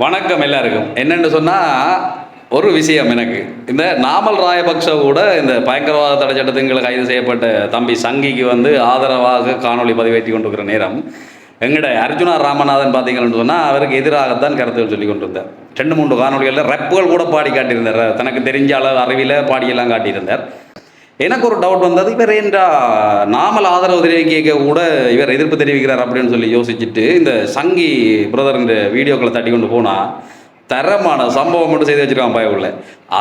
வணக்கம் எல்லாருக்கும். என்னென்னு சொன்னால் ஒரு விஷயம் எனக்கு இந்த நாமல் ராயபக்ஷ கூட இந்த பயங்கரவாத தடை சட்டத்தின் கைது செய்யப்பட்ட தம்பி சங்கிக்கு ஆதரவாக காணொலி பதிவேற்றி கொண்டிருக்கிற நேரம் எங்கட அர்ஜுனா ராமநாதன் பார்த்தீங்கன்னு சொன்னால் அவருக்கு எதிராகத்தான் கருத்துகள் சொல்லி கொண்டிருந்தார். 2-3 காணொலிகளில் ரப்புகள் கூட பாடி காட்டியிருந்தார். தனக்கு தெரிஞ்ச அளவு அறிவியில் பாடியெல்லாம் காட்டியிருந்தார். எனக்கு ஒரு டவுட் வந்தது, இவர் என்றா நாமல் ஆதரவு தெரிவிக்க கூட இவர் எதிர்ப்பு தெரிவிக்கிறார் அப்படின்னு சொல்லி யோசிச்சுட்டு இந்த சங்கி பிரதர் இந்த வீடியோக்களை தட்டி கொண்டு போனால் தரமான சம்பவம் மட்டும் செய்து வச்சிருக்கான் பயவுள்ள.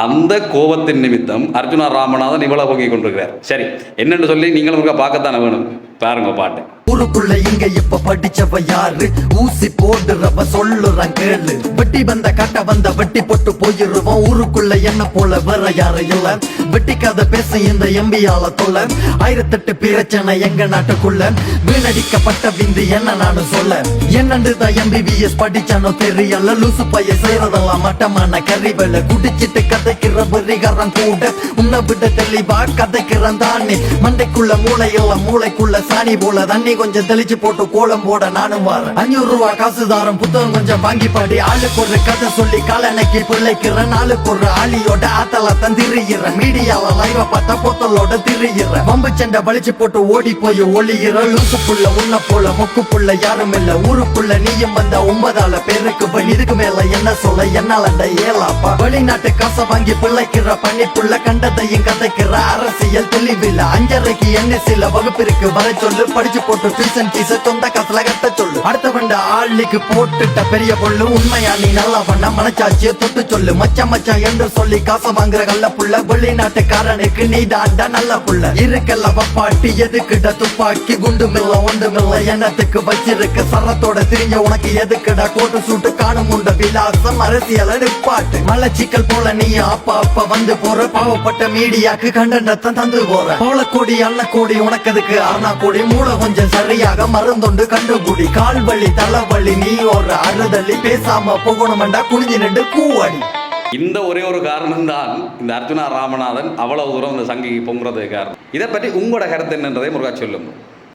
அந்த கோபத்தின் நிமித்தம் அர்ஜுனா ராமநாதன் இவ்வளவு பொங்கி கொண்டிருக்கிறார். சரி, என்னென்னு சொல்லி நீங்களும் பார்க்கத்தானே வேணும். பாருங்க பாட்டு. ஊருக்குள்ள இங்க இப்ப படிச்சவ யாரு, ஊசி போடுறவ சொல்லுறான் கேளு, வெட்டி வந்த கட்ட வந்த வெட்டி போட்டு போயிருவோம். ஊருக்குள்ள என்ன போல வேற யாரு இல்ல, வெட்டிக்காத பேச இந்த எம்பியால தொல்ல. 1008 பிரச்சனை எங்க நாட்டுக்குள்ள, வீணடிக்கப்பட்ட விந்து என்ன நானு சொல்ல. என்னண்டுதான் MBBS படிச்சானோ தெரியல, லூசு பைய செய்யறதெல்லாம் மட்டமான கறிவேல. குடிச்சிட்டு கதைக்கிற வெறிகாரன் கூட உன்னை விட தெளிவா கதைக்கிறான் தானே. மண்டைக்குள்ள மூளையெல்லாம் மூளைக்குள்ள சாணி போல, தண்ணி கொஞ்சம் தெளிச்சு போட்டு கோலம் போட நானும் வரேன். 500 ரூபாய் காசுதாரம் புத்தகம் கொஞ்சம் வாங்கி பாடி, ஆளுக்கு ஒரு கதை சொல்லி காலனைக்கு பிள்ளைக்கிற, நாளுக்கு ஒரு ஆளியோட ஆத்தல தந்திரிகிற, மீடியால லைவ பார்த்தா போத்தலோட திரிகிற, வம்பு சண்டை வலிச்சு போட்டு ஓடி போய் ஒளிகிற. லூசுக்குள்ள உன்ன போல மொக்குக்குள்ள யாரும் இல்ல, ஊருக்குள்ள நீயும் வந்த 9 பேருக்கு பணி. இதுக்கு மேல என்ன சொல்ல என்னால ஏலாப்பா. வெளிநாட்டு காசை வாங்கி பிள்ளைக்கிற பண்ணிப்புள்ள, கண்டதையும் கதைக்கிற அரசியல் தெளிவில்ல. 5:30க்கு NSC வகுப்பிற்கு வர சொல்லு, படிச்சு போட்டு டியூஷன் ஃபீஸ் சொந்த காசுல கட்ட சொல்லு. அடுத்த வண்ட ஆளுக்கு போட்டுட்ட பெரிய பொண்ணு, உண்மையா நீ நல்லா பண்ண மனச்சாட்சிய தொட்டு சொல்லு. மச்சா மச்சா என்று சொல்லி காசை வாங்குற கல்ல புள்ள, வெளிநாட்டுக்காரனுக்கு நீ தாண்டா நல்ல புள்ள. இருக்கல்ல வப்பாட்டி எதுக்குட துப்பாக்கி, குண்டு மில்ல ஒன்று மில்ல எண்ணத்துக்கு வச்சிருக்க, சரத்தோட திரிஞ்ச உனக்கு எதுக்குடா கோட்டு சூட்டு, காணும் உண்ட விலாசம் அரசியல நிப்பாட்டு. மலச்சிக்கல் போல நீ அப்பா அப்பா வந்து போற, பாவப்பட்ட மீடியாக்கு கண்டனத்தை தந்து போற. பவளக்கோடி அன்னக்கோடி உனக்கு அதுக்கு அரணா கோடி, மூளை கொஞ்சம் சரியாக மருந்தொண்டு கண்டுபிடி. கால்வழி தலைவலி நீ ஒரு அறுதலி, பேசாம போகணும்டா குனிஞ்சு நின்று கூவடி. இந்த ஒரே ஒரு காரணம் தான் இந்த அர்ஜுனா ராமநாதன் அவ்வளவு தூரம் இந்த சங்கிக்கு பொங்குறதுக்கு காரணம். இதை பற்றி உங்களோட கருத்து என்னன்றதை முருகா சொல்லுங்க.